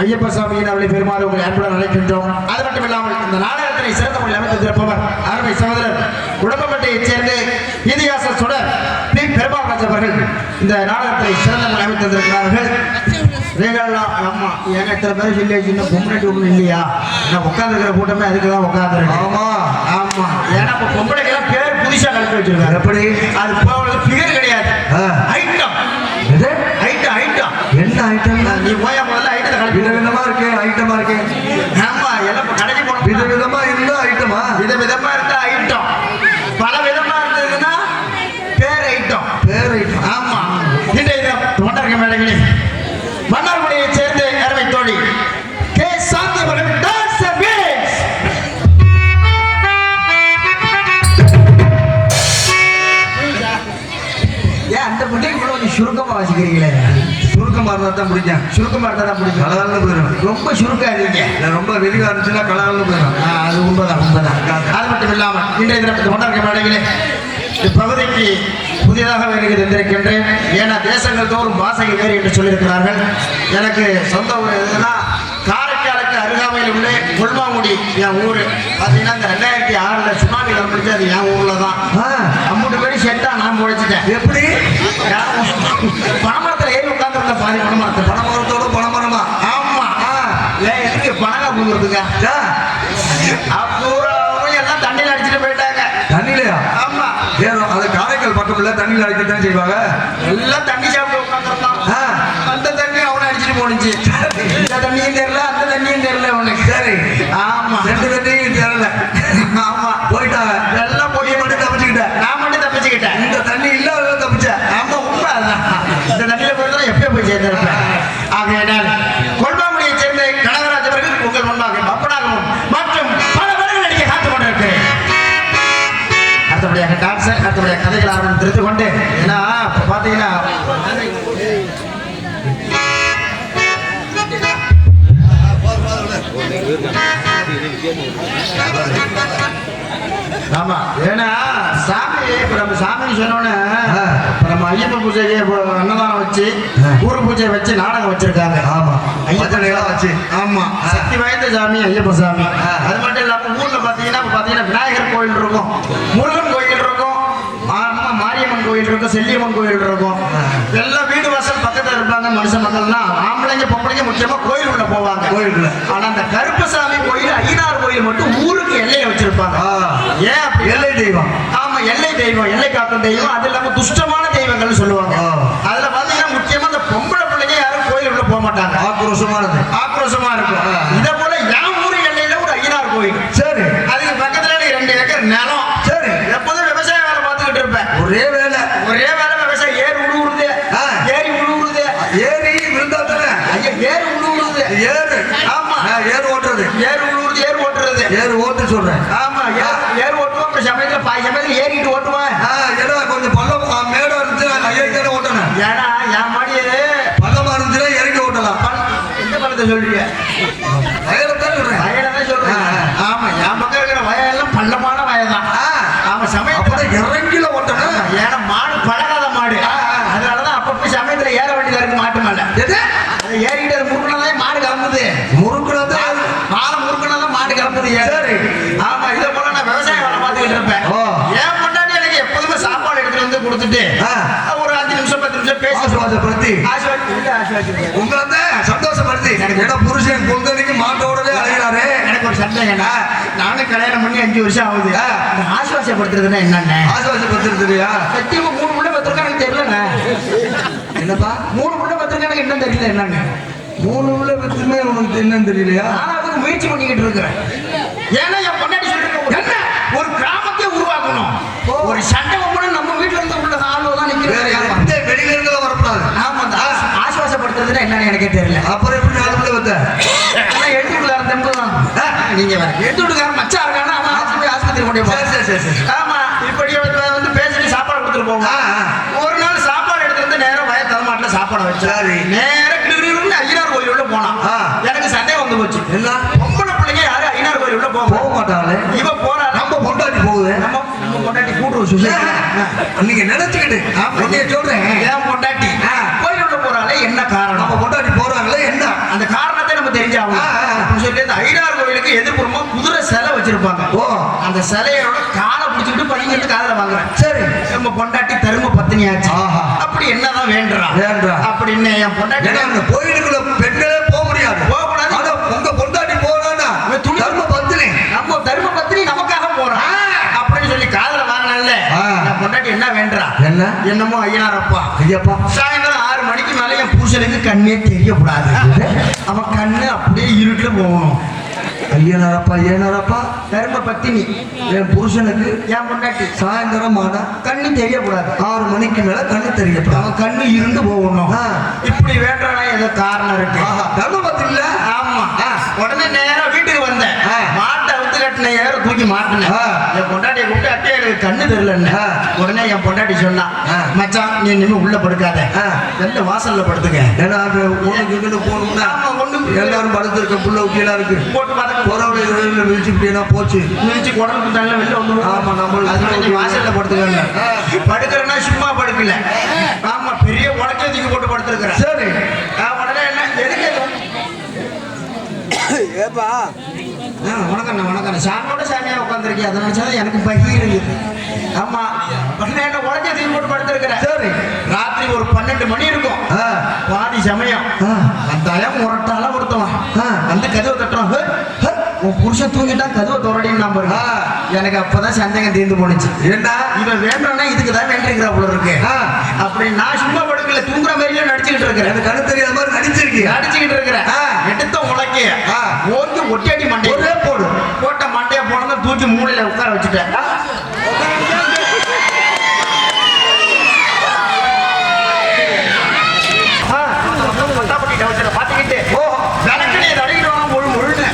ஐயப்ப சாமியின் அவளை பெருமாறு உங்களை அன்புடன் அழைக்கின்றோம். அது மட்டும் இல்லாமல் இந்த நாடகத்தினை சிறந்த முறையில் அமைத்திருப்பவர் அருமை சகோதரர் உடம்பப்பட்டையைச் சேர்ந்த இதிகாச சுடர் பி பெருமாள் அவர்கள் இந்த நாடகத்தினை சிறந்த முறையில் அமைத்திருக்கிறார்கள். அம்மா எங்க இத்தனை பேர் வில்லேஜ் இன்னும் பொம்பளை ஒன்றும் இல்லையா? நான் உட்காந்துருக்கிற கூட்டமே அதுக்குதான் உட்காந்துருக்கேன். ஆமா ஆமா, ஏன்னா இப்போ பொம்பளைக்கெல்லாம் பேர் புதுசா கலந்து வச்சிருக்காங்க. எப்படி? அது பிகர் கிடையாது, ஐட்டம். ஐட்டம் ஐட்டம் என்ன ஐட்டம்? நீ போயா முதல்ல ஐட்டத்தை விதவிதமா இருக்கு, ஐட்டமா இருக்கு. ஆமா, எல்லாம் கடைக்கு போன விதவிதமா இருந்தா ஐட்டமா? விதவிதமா இருந்தா ஐட்டம், பல விதமா இருந்ததுன்னா பேர் ஐட்டம். பேர் ஐட்டம். ஆமா, இன்றைய தொண்டர்க மேடைகளே மன்னார்குடியைச் சேர்ந்த அருமை தோழி கே சாந்தி அவர்கள் டான்ஸ் அண்ட் பீட்ஸ். ஏன் அந்த முட்டைக்கு கொஞ்சம் சுருக்கமா வாசிக்கிறீங்களே? சுருக்கமா இருந்தா தான் பிடிக்கும். சுருக்கமா இருந்தா தான் பிடிக்கும். கலகலன்னு போயிடும். ரொம்ப சுருக்கா இருக்கீங்க. ரொம்ப வெளியே இருந்துச்சுன்னா கலகலன்னு போயிடும். அது உண்மைதான் உண்மைதான். அது மட்டும் இல்லாமல் இன்றைய தினத்தை தொண்டர்க மேடைகளே இப்பகுதிக்கு புதிதாக வருகை தந்திருக்கின்றேன். ஏன்னா தேசங்கள் தோறும் பாசகை வேறு என்று சொல்லியிருக்கிறார்கள். எனக்கு சொந்த ஊர் எதுனா காரைக்காலுக்கு அருகாமையில் உள்ள கொல்மாங்குடி என் ஊர். பார்த்தீங்கன்னா இந்த 2006 சுனாமி வந்துச்சு, அது என் ஊரில் தான். 3 பேரும் செட்டா நான் முளைச்சிட்டேன். எப்படி? பனைமரத்தில் ஏறி உட்காந்துருந்த பாதி பனைமரத்தோட பனைமரமா? ஆமா. ஏன் எதுக்கு பனகா பூங்குறதுங்க? அப்புறம் எல்லாம் தண்ணியில் அடிச்சுட்டு போயிட்டாங்க. தண்ணியிலையா? ஆமா. ஏன் அது காரைக்கால் பக்கம் இல்லை, தண்ணியில் அடிக்கத்தான் செய்வாங்க. எல்லாம் தண்ணி சாப்பிட்டு உட்காந்துருந்தான். அந்த தண்ணி அவனை அடிச்சுட்டு போனுச்சு. இந்த தண்ணியும் தெரியல, அந்த தண்ணியும் தெரியல உனக்கு. சரி. ஆமா, 2 தண்ணியும் தெரியல. ஆமா, போயிட்டாங்க. எல்லாம் போய் மட்டும் தப்பிச்சுக்கிட்டேன். நான் மட்டும் தப்பிச்சுக்கிட்டேன். இந்த தண்ணி இல்லாத தப்பிச்சேன். ஆமா, உண்மை அதான். இந்த தண்ணியில போயிருந்தா எப்பயும் போய் சேர்ந்திருப்பேன். ஆகையினால் கொல்மாங்குடியைச் சேர்ந்த கனகராஜ் அவர்கள் உங்கள் முன்பாக பப்பனாகவும் மற்றும் பல பேர்கள் நடிக்க காத்துக் கொண்டிருக்கிறேன். அடுத்தபடியாக டான்ஸர், அடுத்தபடியாக கதைகள் ஆரம்பம் தெரிந்து கொண்டு, ஏன்னா இப்போ பார்த்தீங்கன்னா ஆமா, ஏன்னா சாமி இப்போ நம்ம சாமின்னு சொன்னோன்னே இப்போ நம்ம ஐயப்ப பூஜைக்கு அன்னதானம் வச்சு ஊர் பூஜை வச்சு நாடகம் வச்சிருக்காங்க. ஆமா, ஐயப்பன் வச்சு. ஆமா, சக்தி வாய்ந்த சாமி ஐயப்ப சாமி. அது மட்டும் இல்லாமல் ஊர்ல பார்த்தீங்கன்னா விநாயகர் கோயில் இருக்கும், முருகன் கோயில் இருக்கும், மாரியம்மன் கோயில் இருக்கும், செல்லியம்மன் கோயில் இருக்கும். எல்லாம் வீடு வாசல் பக்கத்தில் இருப்பாங்க. மனுஷ மக்கள்லாம் ஆம்பளைங்க பொம்பளைங்க முக்கியமா கோயிலுக்குள்ள போவாங்க. கோயிலுக்குள்ள. ஆனா அந்த கருப்பசாமி கோயில் ஐயனார் கோயில் மட்டும் ஊருக்கு எல்லையை வச்சிருப்பாங்க. ஏன் அப்படி? எல்லை தெய்வம். ஆமா, எல்லை தெய்வம், எல்லை காக்கும் தெய்வம். அது இல்லாம துஷ்டமான தெய்வங்கள் சொல்லுவாங்க. அதுல பாத்தீங்கன்னா முக்கியமா அந்த பொம்பளை பிள்ளைங்க யாரும் கோயிலுக்குள்ள போக மாட்டாங்க. ஆக்ரோஷமானது. ஆக்ரோஷமா இருக்கும். இதை போல என் ஊர் எல்லையில ஒரு ஐயனார் கோயில். சரி. அதுக்கு பக்கத்துல 2 ஏக்கர் நிலம். சரி. எப்போதும் விவசாய வேலை பார்த்துக்கிட்டு இருப்பேன். ஒரே வேலை விவசாயம். ஏறு உழுவுறது, ஏரி உழுவுறது. ஏரி விழுந்தா தானே ஐயா ஏறு உழுவுறது. ஏறு. ஆமா ஏறு ஓட்டுறது. ஏறு உழுவுறது, ஏறு ஓட்டுறது. ஏறு ஓட்டு சொல்றேன். ஆமா ஏறு ஓட்டுவோம். அப்புறம் சமயத்துல சமயத்துல ஏறிட்டு ஓட்டுவேன். ஏன்னா கொஞ்சம் பள்ளம் மேடம் இருந்துச்சுன்னா ஐயா ஓட்டணும். ஏன்னா என் மாடி பள்ளமா இருந்துச்சுன்னா இறங்கி ஓட்டலாம். எந்த பள்ளத்தை சொல்றீங்க? வயலத்தான் சொல்றேன். வயலதான் சொல்றேன். ஆமா என் பக்கம் இருக்கிற வயல்லாம் பள்ளமான வயல் தான். ஆமா சமயத்துல இறங்கில ஓட்டணும். ஏன்னா மாடு பழகாத மாடு. அதனாலதான் அப்பப்ப சமயத்துல ஏற வேண்டியதா இருக்கு மாட்டு மேல. ஏறிட்டு முறுக்குனதான் மாடு கிளம்புது. முறுக்குனதான் மாலை முறுக்குனதான் மாடு கிளம்புது. சரி. ஆமா இதை போல நான் விவசாய வேலை பார்த்துக்கிட்டு இருப்பேன். ஏன் பொண்டாட்டி எனக்கு எப்போதுமே சாப்பாடு எடுத்துட்டு வந்து கொடுத்துட்டு ஒரு 5 நிமிஷம் 10 நிமிஷம் பேசி ஆசுவாசப்படுத்தி உங்களை சந்தோஷப்படுத்தி ஏன்னா புருஷன் பொங்கலுக்கு மாட்டோடவே அழைகிறாரு. எனக்கு ஒரு சந்தேகம். நானும் கல்யாணம் பண்ணி 5 வருஷம் ஆகுது. ஆசுவாசப்படுத்துறதுன்னா என்னென்ன? ஆசுவாசப்படுத்துறது இல்லையா? சத்தியமா 3 முள்ளை பத்திரிக்கை எனக்கு தெரியலங்க. என்னப்பா 3 முள்ளை பத்திரிக்கை எனக்கு என்ன தெரியல என்னங்க? 3 உள்ள வித்துமே உனக்கு என்னன்னு தெரியலையா? நான் அதுக்கு முயற்சி பண்ணிக்கிட்டு இருக்கிறேன். ஏன்னா என் பொண்டாட்டி சொல்லிட்டு என்ன ஒரு கிராமத்தை உருவாக்கணும். ஒரு சண்டை ஒண்ணு நம்ம வீட்டுல இருந்து உள்ள ஆளுவெல்லாம் நிக்கிறாங்க. வெளியில இருந்து வரக்கூடாது. ஆமா ஆசுவாசப்படுத்துறதுன்னா என்னன்னு எனக்கே தெரியல. அப்புறம் எப்படி 4 உள்ள வந்த? எடுத்து விடுறாரு தெம்பு தான். நீங்க வேற எடுத்து விடுறாரு மச்சா இருக்கானா அவன் ஆஸ்பத்திரி கொண்டு போய். சரி. ஆமா இப்படி வந்து பேசிட்டு சாப்பாடு கொடுத்துட்டு போவோம். ஒரு நாள் சாப்பாடு எடுத்து வந்து நேரம் வய தலைமாட்டில் சாப்பாடு வச்சாரு. நேரம் ஐயனார் கோயில் உள்ள போனான். எனக்கு சந்தேகம் வந்து போச்சு. என்ன பொம்பளை பிள்ளைங்க யாரு ஐயனார் கோயில் உள்ள போக மாட்டாங்க. இவ போறா. நம்ம பொண்டாட்டி போகுது. நம்ம பொண்டாட்டி கூட்டுறோம் சொல்லி நீங்க நினைச்சுக்கிட்டு சொல்றேன். ஏன் பொண்டாட்டி கோயில் உள்ள போறாலே என்ன காரணம்? நம்ம பொண்டாட்டி போறாங்களே என்ன அந்த காரணத்தை நம்ம தெரிஞ்சாகும் சொல்லி அந்த ஐயனார் கோயிலுக்கு எதிர்ப்புறமா குதிரை சிலை வச்சிருப்பாங்க. அந்த சிலையோட காலை பிடிச்சிக்கிட்டு பையன் காதல வாங்குறேன். சரி நம்ம பொண்டாட்டி தரும பத்தினியாச்சு. அப்படி என்னதான் வேண்டுறா அப்படின்னு என் பொண்டாட்டி அந்த கோயிலுக்குள்ள பெண்களே போக முடியாது. போகக்கூடாது. ஆனா உங்க பொண்டாட்டி போறான்னா தர்ம பத்தினி. நம்ம தர்ம பத்தினி நமக்காக போறான் அப்படின்னு சொல்லி காதல வாங்கினால என் பொண்டாட்டி என்ன வேண்டுறா? என்ன என்னமோ ஐயனார் அப்பா ஐயப்பா சாயந்தரம் 6 மணிக்கு மேல என் புருஷனுக்கு கண்ணே தெரியக்கூடாது. அவன் கண்ணு அப்படியே இருட்டுல போகணும். ஐயனாரப்பா தர்ம பத்தினி என் புருஷனுக்கு என் பொண்டாட்டி சாயந்தரம் ஆனா கண்ணு தெரியக்கூடாது. 6 மணிக்கு மேல கண்ணு தெரியக்கூடாது. அவன் கண்ணு இருந்து போகணும். இப்படி வேண்டாம் ஏதோ காரணம் இருக்கு. தர்ம பத்தினி இல்ல. ஆமா உடனே நேரம் வீட்டுக்கு வந்தேன். மாட்டை அவுத்து கட்டின ஏற தூக்கி மாட்டினேன். என் பொண்டாட்டியை கூப்பிட்டு அட்டை எனக்கு கண்ணு தெரியல. உடனே என் பொண்டாட்டி சொன்னா மச்சான் நீ இனிமே உள்ள படுக்காத வெளில வாசல்ல படுத்துக்க. ஏன்னா அது உனக்கு போகணும்னா எல்லாரும் படுத்துருக்க புள்ள கீழே இருக்கு போட்டு பார்த்து போறவங்க விழிச்சுக்கிட்டேனா போச்சு விழிச்சு குடலுக்கு தள்ள வெளில வந்து. ஆமா நம்ம வாசல்ல படுத்துக்க. படுக்கிறேன்னா சும்மா படுக்கல. ஆமா பெரிய உடக்கே தூக்கி போட்டு படுத்துருக்கிறேன். சரி உடனே என்ன எதுக்கு ஏப்பா வணக்கம் சாமியோட சாமியா உட்காந்துருக்கேன். அதை நினைச்சாதான் எனக்கு பகீர் இருக்குது. ஆமா உடனே என்ன உடச்சே தூக்கி போட்டு படுத்துருக்கிறேன். சரி ராத்திரி ஒரு 12 மணி இருக்கும். பாதி சமயம் அந்த முரட்டால ஒருத்தவன் வந்து கதவை தட்டுறான். உன் புருஷன் தூங்கிட்டா கதவை தொடடின்னு நான் பாருங்க. எனக்கு அப்பதான் சந்தேகம் தீர்ந்து போனுச்சு. ஏண்டா இவன் வேண்டாம்னா இதுக்கு தான் வேண்டியிருக்கிறா போல இருக்கு. அப்படி நான் சும்மா படுக்கல தூங்குற மாதிரியே நடிச்சுக்கிட்டு இருக்கிறேன். எனக்கு கண்ணு தெரியாத மாதிரி நடிச்சுக்கிட்டு இருக்கிறேன். எடுத்த உலக்கைய ஓங்கி ஒட்டியடி மண்டை ஒரே போடு போட்ட மண்டைய போனதை தூக்கி மூளையில உட்கார வச்சுட்டேன். பாத்துக்கிட்டு விளக்கணையை தடகிட்டு வரான் முழுன்னு.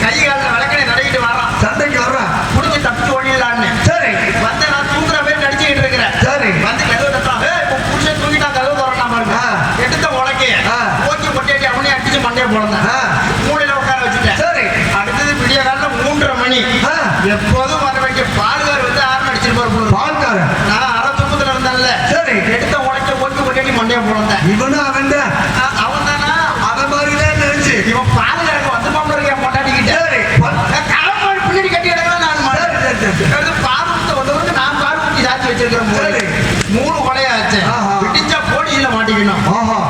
கை காலில் விளக்கணை தடகிட்டு வரான். சண்டைக்கு வர்றான். புடிச்சு தப்பிச்சு ஓடிடலான்னு. சரி வந்து நான் தூங்குற மாதிரி நடிச்சுக்கிட்டு இருக்கிறேன். சரி வந்து கதவு தட்டான். புருஷன் தூங்கிட்டான் கதவு தரலாம் பாருங்க. எடுத்த உலக்கைய ஓக்கி பொட்டியாட்டி அவனே அடிச்சு மண்டையை போடுறேன். மூளையில உட்கார வச்சுட்டேன். சரி அடுத்தது விடிய காலில் 3:30 மணி. எப்போதும் வர வேண்டிய பால்கார் வந்து ஆரம்பி அடிச்சிருப்பாரு. பால்கார் நான் அரை தூக்கத்துல இருந்தேன்ல. சரி எடுத்த உலக்கைய ஓக்கி பொட்டியாட்டி மண்டையை போடுறேன். இவனும் அவன் தானா அத மாதிரிதான் நினைச்சு இவன் பாதுகாக்க வந்து மாமலருக்கு என் பொண்டாட்டிக்கிட்ட களப்பாடு பின்னாடி கட்டி எடுக்கலாம். நான் பாதுகாத்த ஒன்று நான் பாதுகாத்தி சாட்சி வச்சிருக்கிறேன். 3 கொலையாச்சு. விட்டிச்சா போலீஸ்ல மாட்டிக்கணும்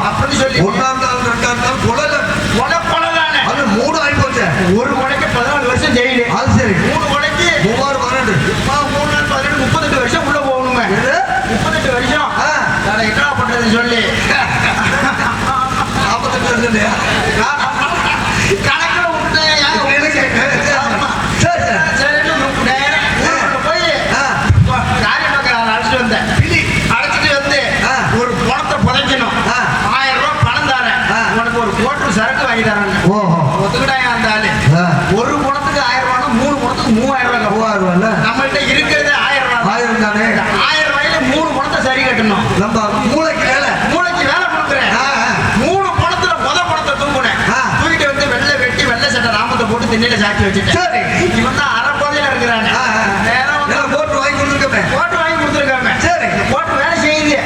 அப்படின்னு சொல்லி 1ஆம் நாள் 2ஆம் நாள் கொலை தானே. அது 3 ஆகி போச்சு. ஒரு கொலைக்கு 14 வருஷம் ஜெயிலு. அது சரி 3 கொலைக்கு 3012 3 நாள் 18 38 வருஷம் உள்ள போகணுமே. 38 வருஷம் என்ன பண்றது சொல்லி தானே 1000 ரூபாயில 3 பணத்தை சரி கட்டணும். நம்ம மூளைக்கு வேலை மூளைக்கு வேலை கொடுக்குறேன். 3 பணத்துல பணத்தை தூக்குனேன். தூக்கிட்டு வந்து வெள்ளை வெட்டி வெள்ளை சட்டை ராமத்தை போட்டு திண்ணையில சாக்கி வச்சுட்டேன். சரி இவன் தான் அரை போதையில இருக்கிறானே. நேரம் வந்து போட்டு வாங்கி கொடுத்துருக்கமே போட்டு வாங்கி கொடுத்துருக்காங்க. சரி போட்டு வேலை செய்யுது.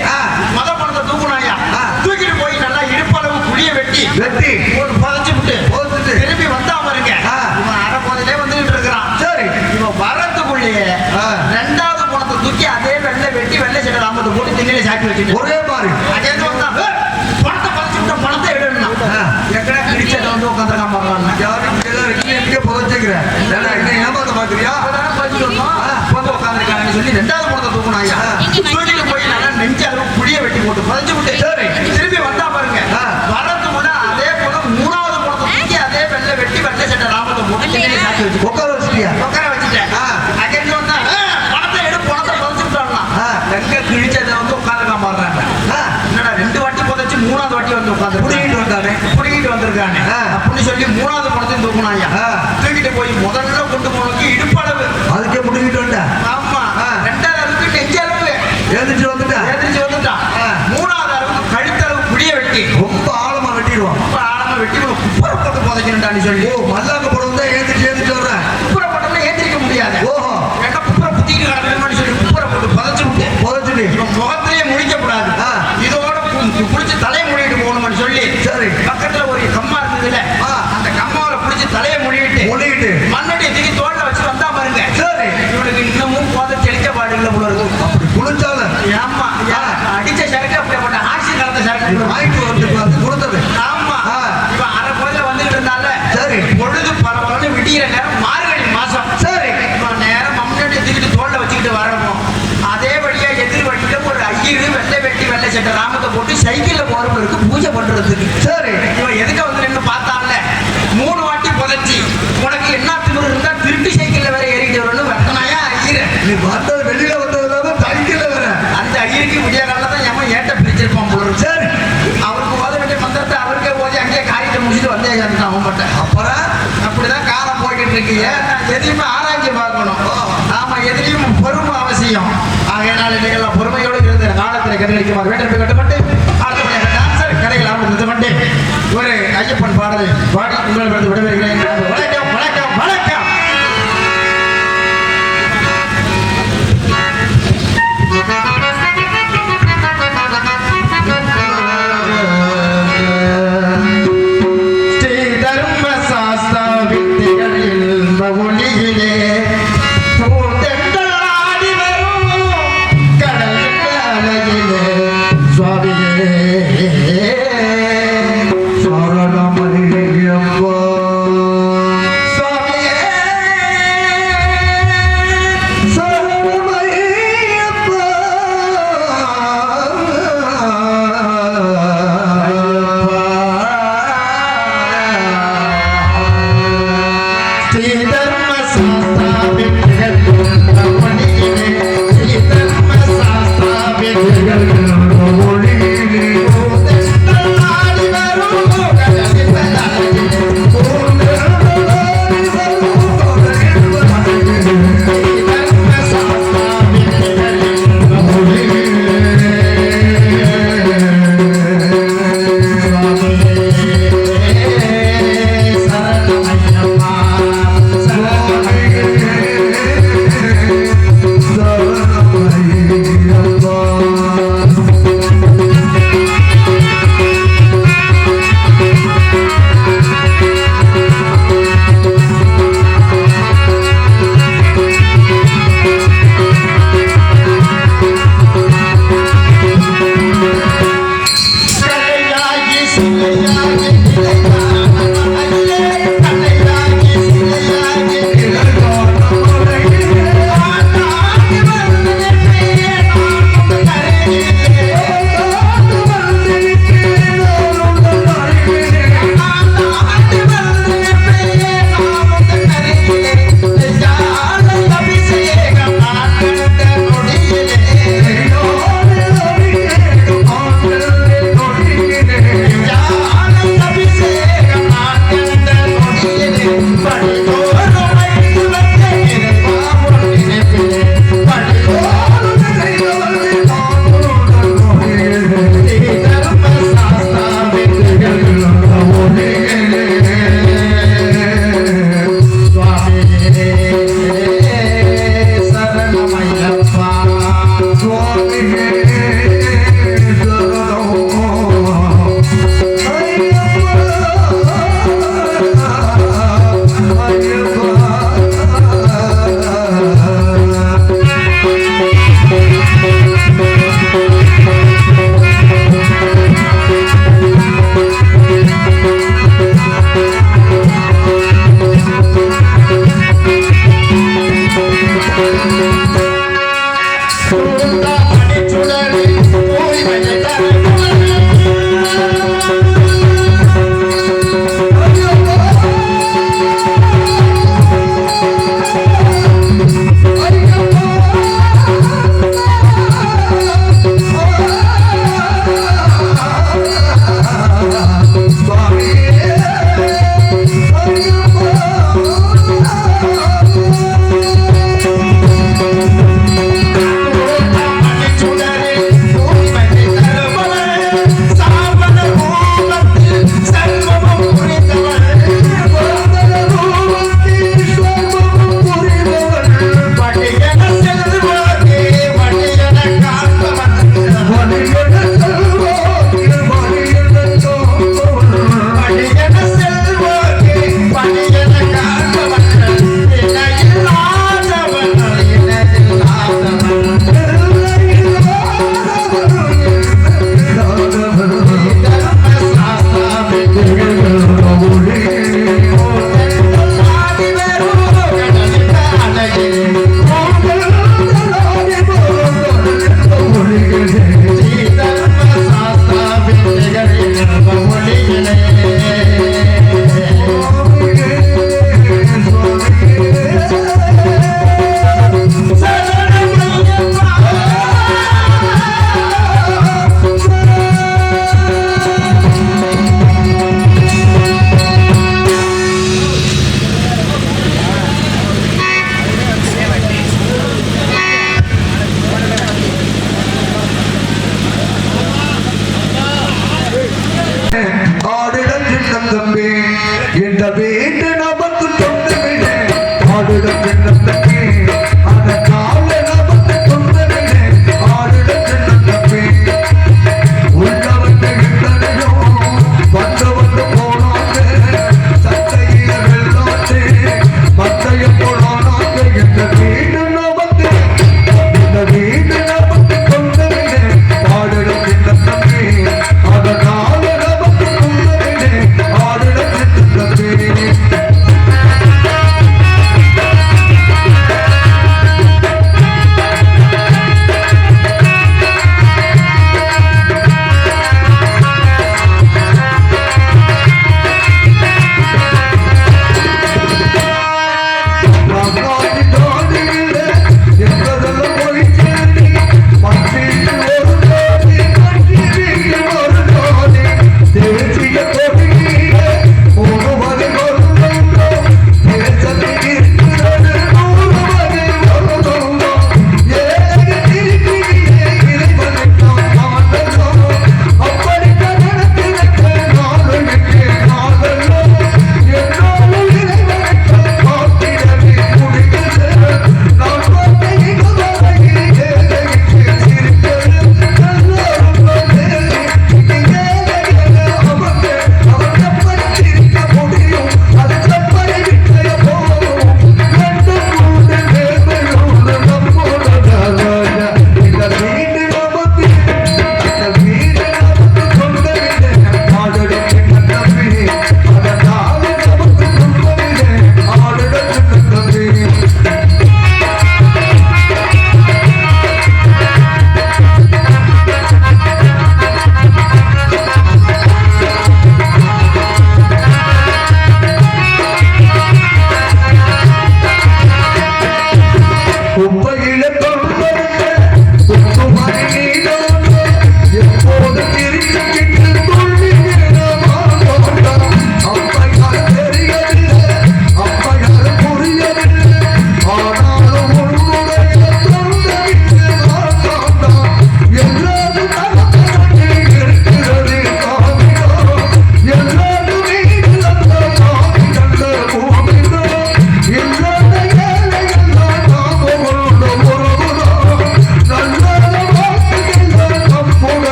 பணத்தை தூக்குனாயா. தூக்கிட்டு போய் நல்லா இடுப்பளவு குழிய வெட்டி போட்டு புதைச்சு விட்டு திரும்பி வந்தா பாருங்க. இவன் அரை போதையிலே வந்துகிட்டு இருக்கிறான். சரி இவன் வரத்துக்குள்ளேயே 2வது பணத்தை தூக்கி அதே வெள்ளை வெட்டி வெள்ளை சட்டை ராமத்தை போட்டு திண்ணையில சாக்கி வச்சுட்டு ஒரே மாதிரி அதே வந்தான். பணத்தை புதைச்சு விட்ட பணத்தை எடுக்கணும். எக்கடா கிழிச்சதை வந்து உட்காந்துருக்கான் பாருங்க. யாரும் இங்கே புதைச்சுக்கிறேன் ஏமாத்த பாக்குறியா உட்காந்துருக்காங்கன்னு சொல்லி 2வது பணத்தை தூக்குனாயா. தூக்கிட்டு போய் நல்லா நெஞ்ச அளவு புளிய வெட்டி போட்டு புதைச்சு விட்டு சரி திரும்பி வந்தா பாருங்க. வரது முன்ன அதே போல 3வது பணத்தை தூக்கி அதே வெள்ளை வெட்டி வெள்ளை சட்டை ராமத்தை போட்டு திண்ணையில சாக்கி வச்சு உட்கார வச்சுட்டியா உட்கார வச்சுட்டேன். அங்கே வந்தா பணத்தை பணத்தை புதைச்சு விட்டாங்களாம். எங்க கிழிச்சதை வந்து உட்காந்துருக்கான் பாருங்க. என்னடா 2 வாட்டி புதைச்சு 3வது வாட்டி வந்து உட்காந்து புடிங்கிட்டு வந்தானே புடிங்கிட்டு வந்திருக்கானே அப்படின்னு சொல்லி 3வது பணத்தையும் தூக்குனாயா. தூக்கிட்டு போய் முதல்ல கொண்டு போனதுக்கு இடுப்பளவு அதுக்கே புடிங்கிட்டு வந்தேன். ஆமா 2வது அளவுக்கு நெஞ்ச அளவு எழுந்திரிச்சு வந்துட்டேன். எதிர்த்து வந்துட்டான். 3வது அளவுக்கு கழுத்தளவு புளிய வெட்டி ரொம்ப ஆழமா வெட்டிடுவான். ரொம்ப ஆழமா வெட்டி குப்புற போட்டு புதைக்கணும்டான்னு சொல்லி மல்லாக்க போடுறது தான் எழுந்திரிச்சு வர்றேன். குப்புற போட்டோம்னா ஏந்திரிக்க முடியாது. ஓஹோ ஏன்னா குப்புற புத்திட்டு கிடக்கணும்னு சொல்லி குப்புற போட்டு புதைச்சு விட்டு புதைச்சுட்டு இவன் முகத்திலேயே முடிக்க கூடாது. இதோட புடிச்சு தலையை மூடிட்டு போகணும்னு சொல்லி சரி பக்கத்துல ஒரு கம்மா இருந்ததுல அந்த கம்மாவில புடிச்சு தலையை மூடிட்டு மண்ணடி தூக்கி தோல்ல வச்சு வந்தா பாருங்க. சரி இவனுக்கு இன்னமும் போத தெளிக்க பாடுங்கள போல இருக்கும். அப்படி குளிச்சால ஆமா அடிச்ச சரக்கு அப்படிப்பட்ட ஆட்சி கலந்த சரக்கு வாங்கிட்டு வந்து கொடுத்தது. ஆமா இவன் அரை போதில வந்துட்டு இருந்தால சரி பொழுது பரவாயில்ல விடிகிற நேரம் மார்கழி மாசம். சரி இவன் நேரம் மண்ணடி தூக்கிட்டு தோல்ல வச்சுக்கிட்டு வரணும். அதே வழியா எதிர் வழியில ஒரு ஐயரு வெள்ளை வெட்டி வெள்ளை சட்டை ராமத்தை போட்டு சைக்கிள்ல போறவங்களுக்கு பூஜை பண்றதுக்கு. சரி இவன் எதுக்க வந்து நின்று பார்த்தான்ல 3 வாட்டி புதைச்சி உனக்கு என்ன திமிரு இருந்தா திருட்டு சைக்கிள்ல வேற ஏறிட்டு வரணும் வெட்டனாயா ஐயரு. நீ வந்தது வெளியில வந்ததுனால சைக்கிள்ல வேற அந்த ஐயருக்கு விடிய காலம் தான் ஏமா ஏட்ட பிரிச்சிருப்பான் போல இருக்கு. சரி அவருக்கு ஓத வேண்டிய மந்திரத்தை அவருக்கே ஓதி அங்கேயே காரியத்தை முடிச்சுட்டு வந்தே இருந்துட்டான் அவன் பட்ட. அப்புறம் அப்படிதான் காலம் போய்கிட்டு இருக்கீங்க. எதையுமே ஆராய்ச்சி பார்க்கணும். ஆமா எதிலையும் பொறுமை அவசியம். ஆகையினால நீங்கள் பொறுமையோடு இருந்த காலத்தில் கடைபிடிக்குமாறு வேண்டிய கட்டுப்பட்டு அடுத்தபடியாக டான்சர் கடைகளாக நிறுத்தப்பட்டு ஒரு ஐயப்பன் பாடலை பாடி உங்களிடம் விடைபெறுகிறேன். வணக்கம் வணக்கம் வணக்கம். ஸ்ரீ தர்ம சாஸ்தா வித்தைகளில் ஒளியிலே பூத்தெண்டலாடி வரும் கடல் அலையிலே சுவாமியே சரணமயம் Sunda